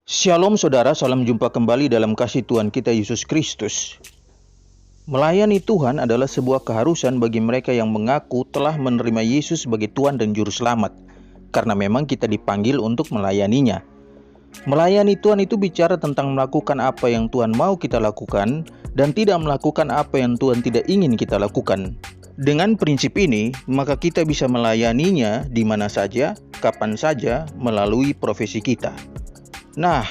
Shalom saudara, salam jumpa kembali dalam kasih Tuhan kita Yesus Kristus. Melayani Tuhan adalah sebuah keharusan bagi mereka yang mengaku telah menerima Yesus sebagai Tuhan dan Juru Selamat, karena memang kita dipanggil untuk melayaninya. Melayani Tuhan itu bicara tentang melakukan apa yang Tuhan mau kita lakukan dan tidak melakukan apa yang Tuhan tidak ingin kita lakukan. Dengan prinsip ini, maka kita bisa melayaninya di mana saja, kapan saja, melalui profesi kita. Nah,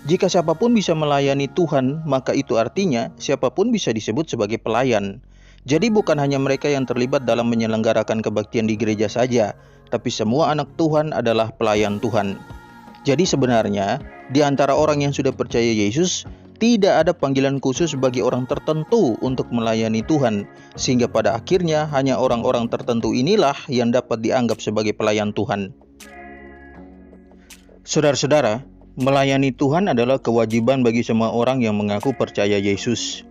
jika siapapun bisa melayani Tuhan, maka itu artinya siapapun bisa disebut sebagai pelayan. Jadi bukan hanya mereka yang terlibat dalam menyelenggarakan kebaktian di gereja saja, tapi semua anak Tuhan adalah pelayan Tuhan. Jadi sebenarnya, di antara orang yang sudah percaya Yesus, tidak ada panggilan khusus bagi orang tertentu untuk melayani Tuhan, sehingga pada akhirnya hanya orang-orang tertentu inilah yang dapat dianggap sebagai pelayan Tuhan. Saudara-saudara, melayani Tuhan adalah kewajiban bagi semua orang yang mengaku percaya Yesus.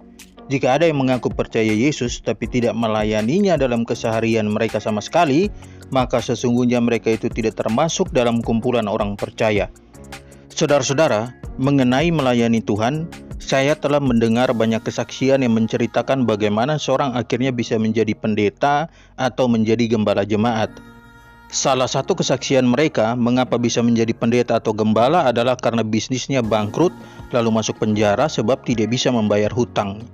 Jika ada yang mengaku percaya Yesus tapi tidak melayaninya dalam keseharian mereka sama sekali, maka sesungguhnya mereka itu tidak termasuk dalam kumpulan orang percaya. Saudara-saudara, mengenai melayani Tuhan, saya telah mendengar banyak kesaksian yang menceritakan bagaimana seorang akhirnya bisa menjadi pendeta atau menjadi gembala jemaat. Salah satu kesaksian mereka mengapa bisa menjadi pendeta atau gembala adalah karena bisnisnya bangkrut lalu masuk penjara sebab tidak bisa membayar hutang.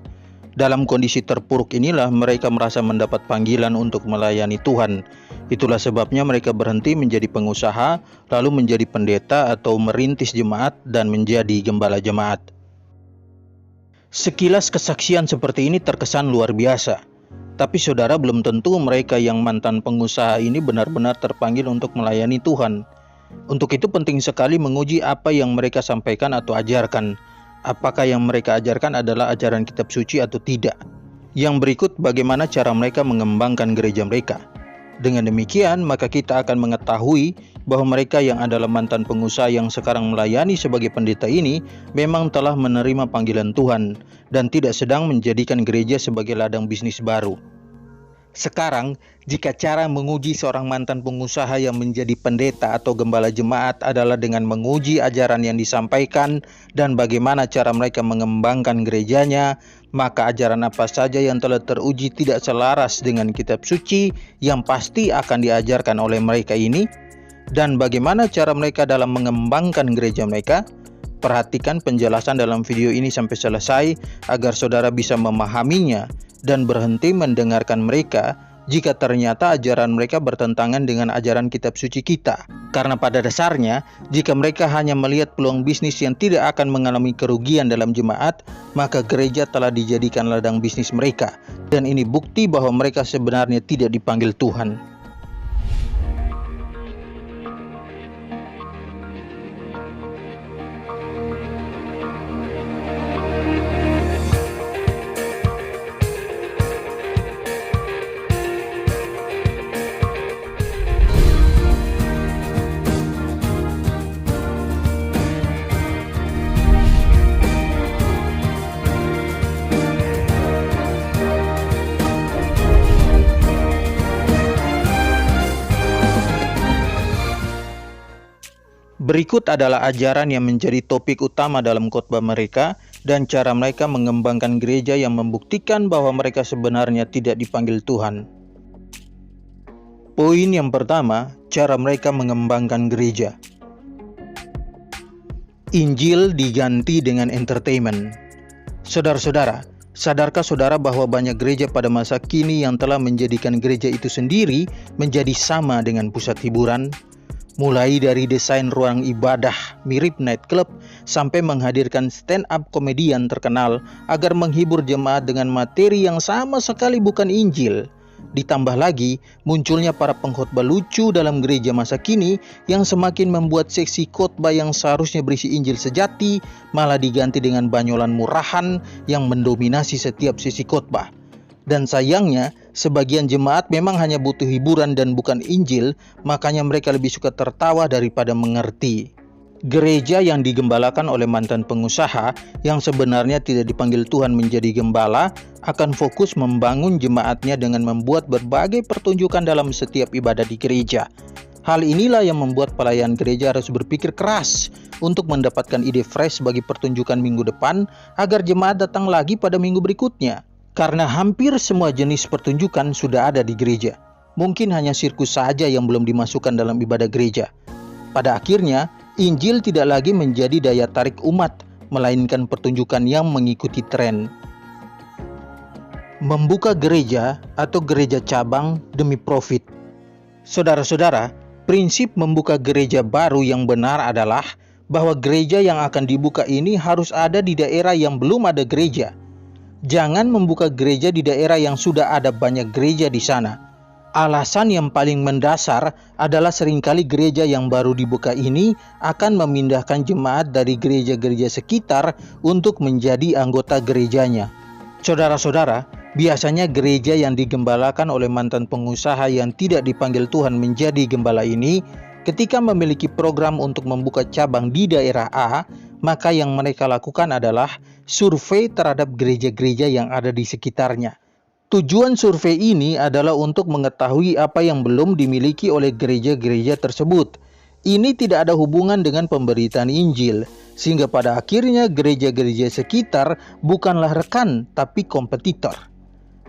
Dalam kondisi terpuruk inilah mereka merasa mendapat panggilan untuk melayani Tuhan. Itulah sebabnya mereka berhenti menjadi pengusaha lalu menjadi pendeta atau merintis jemaat dan menjadi gembala jemaat. Sekilas kesaksian seperti ini terkesan luar biasa. Tapi saudara, belum tentu mereka yang mantan pengusaha ini benar-benar terpanggil untuk melayani Tuhan. Untuk itu penting sekali menguji apa yang mereka sampaikan atau ajarkan. Apakah yang mereka ajarkan adalah ajaran kitab suci atau tidak. Yang berikut bagaimana cara mereka mengembangkan gereja mereka. Dengan demikian maka kita akan mengetahui bahwa mereka yang adalah mantan pengusaha yang sekarang melayani sebagai pendeta ini memang telah menerima panggilan Tuhan dan tidak sedang menjadikan gereja sebagai ladang bisnis baru. Sekarang, jika cara menguji seorang mantan pengusaha yang menjadi pendeta atau gembala jemaat adalah dengan menguji ajaran yang disampaikan dan bagaimana cara mereka mengembangkan gerejanya, maka ajaran apa saja yang telah teruji tidak selaras dengan kitab suci yang pasti akan diajarkan oleh mereka ini, dan bagaimana cara mereka dalam mengembangkan gereja mereka. Perhatikan penjelasan dalam video ini sampai selesai agar saudara bisa memahaminya dan berhenti mendengarkan mereka jika ternyata ajaran mereka bertentangan dengan ajaran kitab suci kita. Karena pada dasarnya, jika mereka hanya melihat peluang bisnis yang tidak akan mengalami kerugian dalam jemaat, maka gereja telah dijadikan ladang bisnis mereka. Dan ini bukti bahwa mereka sebenarnya tidak dipanggil Tuhan. Berikut adalah ajaran yang menjadi topik utama dalam khotbah mereka dan cara mereka mengembangkan gereja yang membuktikan bahwa mereka sebenarnya tidak dipanggil Tuhan. Poin yang pertama, cara mereka mengembangkan gereja. Injil diganti dengan entertainment. Saudara-saudara, sadarkah saudara bahwa banyak gereja pada masa kini yang telah menjadikan gereja itu sendiri menjadi sama dengan pusat hiburan? Mulai dari desain ruang ibadah mirip nightclub sampai menghadirkan stand-up komedian terkenal agar menghibur jemaat dengan materi yang sama sekali bukan Injil. Ditambah lagi munculnya para pengkhotbah lucu dalam gereja masa kini yang semakin membuat seksi khotbah yang seharusnya berisi Injil sejati malah diganti dengan banyolan murahan yang mendominasi setiap sesi khotbah. Dan sayangnya, sebagian jemaat memang hanya butuh hiburan dan bukan Injil, makanya mereka lebih suka tertawa daripada mengerti. Gereja yang digembalakan oleh mantan pengusaha yang sebenarnya tidak dipanggil Tuhan menjadi gembala akan fokus membangun jemaatnya dengan membuat berbagai pertunjukan dalam setiap ibadah di gereja. Hal inilah yang membuat pelayan gereja harus berpikir keras untuk mendapatkan ide fresh bagi pertunjukan minggu depan agar jemaat datang lagi pada minggu berikutnya. Karena hampir semua jenis pertunjukan sudah ada di gereja. Mungkin hanya sirkus saja yang belum dimasukkan dalam ibadah gereja. Pada akhirnya, Injil tidak lagi menjadi daya tarik umat, melainkan pertunjukan yang mengikuti tren. Membuka gereja atau gereja cabang demi profit. Saudara-saudara, prinsip membuka gereja baru yang benar adalah bahwa gereja yang akan dibuka ini harus ada di daerah yang belum ada gereja. Jangan membuka gereja di daerah yang sudah ada banyak gereja di sana. Alasan yang paling mendasar adalah seringkali gereja yang baru dibuka ini akan memindahkan jemaat dari gereja-gereja sekitar untuk menjadi anggota gerejanya. Saudara-saudara, biasanya gereja yang digembalakan oleh mantan pengusaha yang tidak dipanggil Tuhan menjadi gembala ini, ketika memiliki program untuk membuka cabang di daerah A, maka yang mereka lakukan adalah survei terhadap gereja-gereja yang ada di sekitarnya. Tujuan survei ini adalah untuk mengetahui apa yang belum dimiliki oleh gereja-gereja tersebut. Ini tidak ada hubungan dengan pemberitaan Injil, sehingga pada akhirnya gereja-gereja sekitar bukanlah rekan, tapi kompetitor.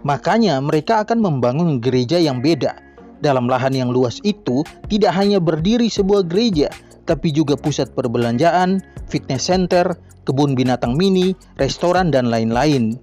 Makanya mereka akan membangun gereja yang beda. Dalam lahan yang luas itu, tidak hanya berdiri sebuah gereja, tapi juga pusat perbelanjaan, fitness center, kebun binatang mini, restoran, dan lain-lain.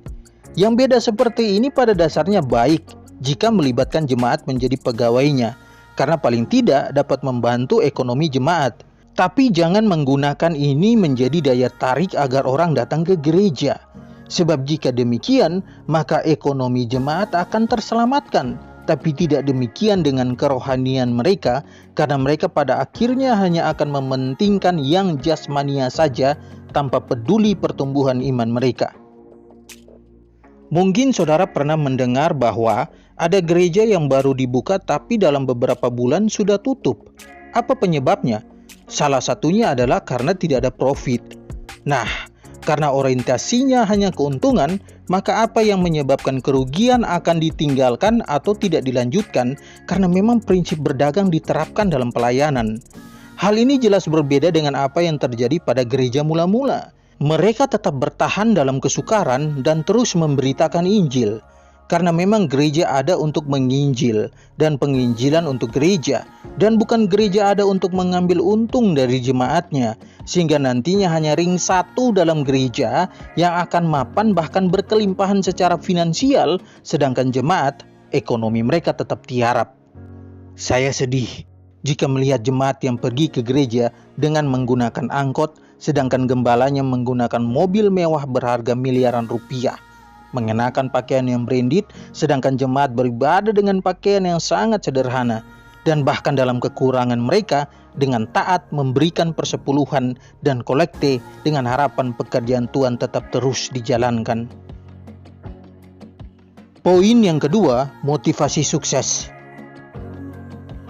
Yang beda seperti ini pada dasarnya baik jika melibatkan jemaat menjadi pegawainya, karena paling tidak dapat membantu ekonomi jemaat. Tapi jangan menggunakan ini menjadi daya tarik agar orang datang ke gereja. Sebab jika demikian, maka ekonomi jemaat akan terselamatkan. Tapi tidak demikian dengan kerohanian mereka, karena mereka pada akhirnya hanya akan mementingkan yang jasmania saja tanpa peduli pertumbuhan iman mereka. Mungkin saudara pernah mendengar bahwa ada gereja yang baru dibuka tapi dalam beberapa bulan sudah tutup. Apa penyebabnya? Salah satunya adalah karena tidak ada profit. Nah, karena orientasinya hanya keuntungan, maka apa yang menyebabkan kerugian akan ditinggalkan atau tidak dilanjutkan karena memang prinsip berdagang diterapkan dalam pelayanan. Hal ini jelas berbeda dengan apa yang terjadi pada gereja mula-mula. Mereka tetap bertahan dalam kesukaran dan terus memberitakan Injil. Karena memang gereja ada untuk menginjil dan penginjilan untuk gereja. Dan bukan gereja ada untuk mengambil untung dari jemaatnya. Sehingga nantinya hanya ring satu dalam gereja yang akan mapan bahkan berkelimpahan secara finansial. Sedangkan jemaat, ekonomi mereka tetap tiarap. Saya sedih jika melihat jemaat yang pergi ke gereja dengan menggunakan angkot, sedangkan gembalanya menggunakan mobil mewah berharga miliaran rupiah, mengenakan pakaian yang branded, sedangkan jemaat beribadah dengan pakaian yang sangat sederhana, dan bahkan dalam kekurangan mereka dengan taat memberikan persepuluhan dan kolekte dengan harapan pekerjaan Tuhan tetap terus dijalankan. Poin yang kedua, motivasi sukses.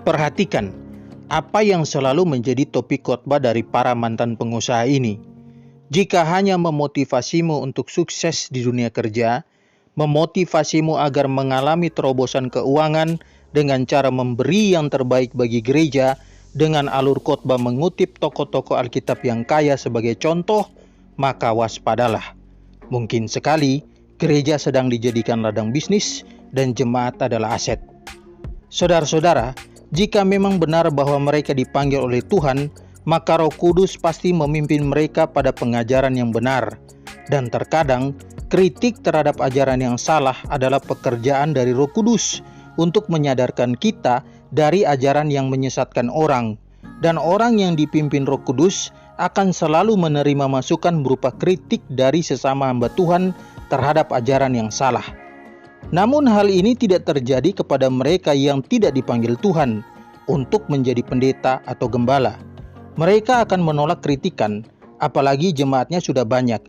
Perhatikan apa yang selalu menjadi topik khotbah dari para mantan pengusaha ini. Jika hanya memotivasimu untuk sukses di dunia kerja, memotivasimu agar mengalami terobosan keuangan dengan cara memberi yang terbaik bagi gereja, dengan alur khotbah mengutip tokoh-tokoh Alkitab yang kaya sebagai contoh, maka waspadalah. Mungkin sekali gereja sedang dijadikan ladang bisnis dan jemaat adalah aset. Saudara-saudara, jika memang benar bahwa mereka dipanggil oleh Tuhan, maka Roh Kudus pasti memimpin mereka pada pengajaran yang benar. Dan terkadang, kritik terhadap ajaran yang salah adalah pekerjaan dari Roh Kudus untuk menyadarkan kita dari ajaran yang menyesatkan orang. Dan orang yang dipimpin Roh Kudus akan selalu menerima masukan berupa kritik dari sesama hamba Tuhan terhadap ajaran yang salah. Namun hal ini tidak terjadi kepada mereka yang tidak dipanggil Tuhan untuk menjadi pendeta atau gembala. Mereka akan menolak kritikan, apalagi jemaatnya sudah banyak.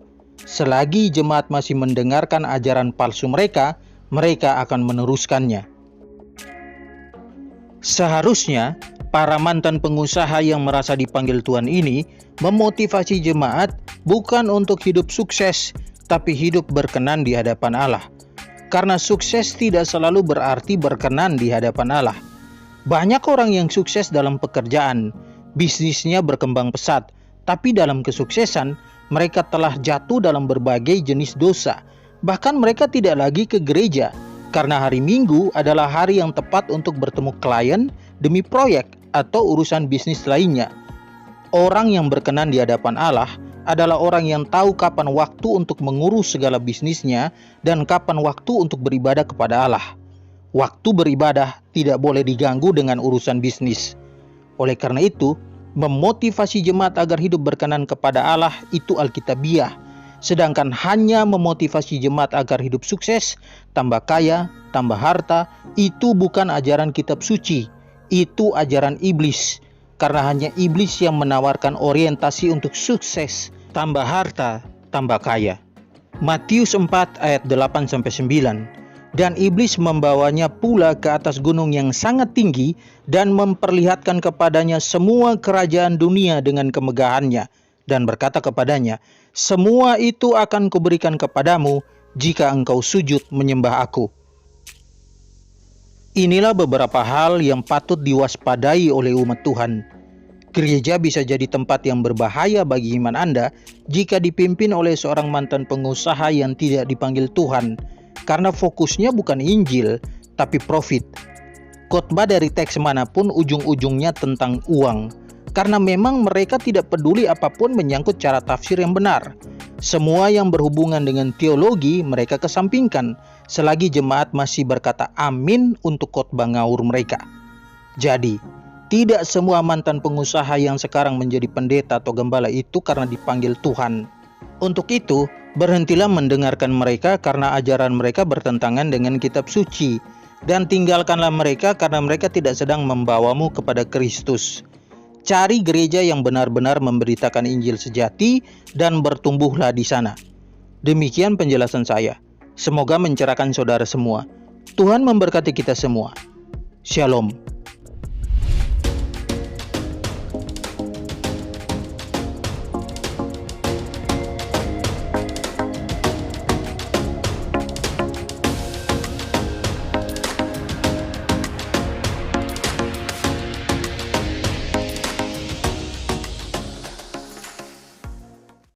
Selagi jemaat masih mendengarkan ajaran palsu mereka, mereka akan meneruskannya. Seharusnya, para mantan pengusaha yang merasa dipanggil Tuhan ini memotivasi jemaat bukan untuk hidup sukses, tapi hidup berkenan di hadapan Allah. Karena sukses tidak selalu berarti berkenan di hadapan Allah. Banyak orang yang sukses dalam pekerjaan, bisnisnya berkembang pesat, tapi dalam kesuksesan mereka telah jatuh dalam berbagai jenis dosa. Bahkan mereka tidak lagi ke gereja, karena hari Minggu adalah hari yang tepat untuk bertemu klien demi proyek atau urusan bisnis lainnya. Orang yang berkenan di hadapan Allah adalah orang yang tahu kapan waktu untuk mengurus segala bisnisnya dan kapan waktu untuk beribadah kepada Allah. Waktu beribadah tidak boleh diganggu dengan urusan bisnis. Oleh karena itu, memotivasi jemaat agar hidup berkenan kepada Allah itu alkitabiah. Sedangkan hanya memotivasi jemaat agar hidup sukses, tambah kaya, tambah harta, itu bukan ajaran kitab suci. Itu ajaran iblis. Karena hanya iblis yang menawarkan orientasi untuk sukses, tambah harta, tambah kaya. Matius 4 ayat 8-9. Dan iblis membawanya pula ke atas gunung yang sangat tinggi dan memperlihatkan kepadanya semua kerajaan dunia dengan kemegahannya, dan berkata kepadanya, "Semua itu akan kuberikan kepadamu jika engkau sujud menyembah aku." Inilah beberapa hal yang patut diwaspadai oleh umat Tuhan. Gereja bisa jadi tempat yang berbahaya bagi iman Anda jika dipimpin oleh seorang mantan pengusaha yang tidak dipanggil Tuhan, karena fokusnya bukan Injil, tapi profit. Khotbah dari teks manapun ujung-ujungnya tentang uang, karena memang mereka tidak peduli apapun menyangkut cara tafsir yang benar. Semua yang berhubungan dengan teologi mereka kesampingkan, selagi jemaat masih berkata amin untuk khotbah ngawur mereka. Jadi, tidak semua mantan pengusaha yang sekarang menjadi pendeta atau gembala itu karena dipanggil Tuhan. Untuk itu, berhentilah mendengarkan mereka karena ajaran mereka bertentangan dengan kitab suci, dan tinggalkanlah mereka karena mereka tidak sedang membawamu kepada Kristus. Cari gereja yang benar-benar memberitakan Injil sejati dan bertumbuhlah di sana. Demikian penjelasan saya. Semoga mencerahkan saudara semua. Tuhan memberkati kita semua. Shalom.